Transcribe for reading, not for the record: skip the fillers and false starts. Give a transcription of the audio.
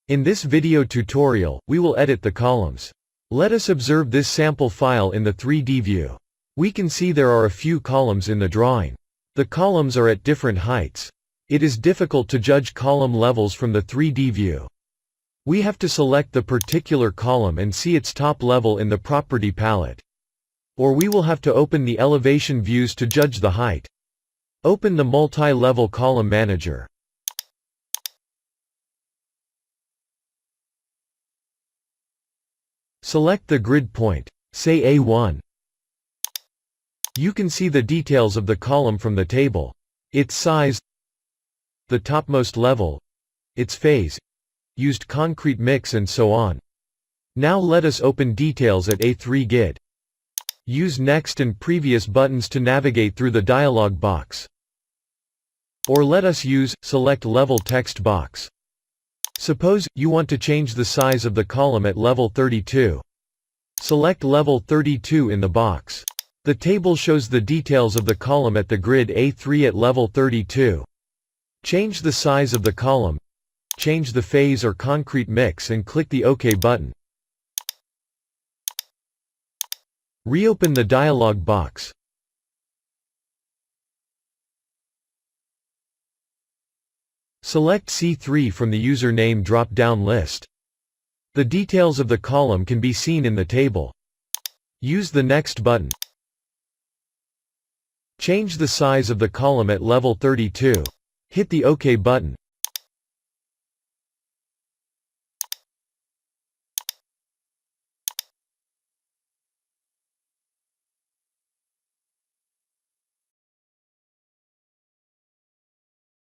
In this video tutorial, we will edit the columns. Let us observe this sample file in the 3D view. We can see there are a few columns in the drawing. The columns are at different heights. It is difficult to judge column levels from the 3D view. We have to select the particular column and see its top level in the property palette. Or we will have to open the elevation views to judge the height. Open the Multi-Level Column Manager. Select the grid point, say A1. You can see the details of the column from the table. Its size, the topmost level, its phase, used concrete mix and so on. Now let us open details at A3 grid. Use Next and Previous buttons to navigate through the dialog box. Or let us use Select Level text box. Suppose you want to change the size of the column at level 32. Select level 32 in the box. The table shows the details of the column at the grid A3 at level 32. Change the size of the column, change the phase or concrete mix and click the OK button. Reopen the dialog box. Select C3 from the username drop-down list. The details of the column can be seen in the table. Use the Next button. Change the size of the column at level 32. Hit the OK button.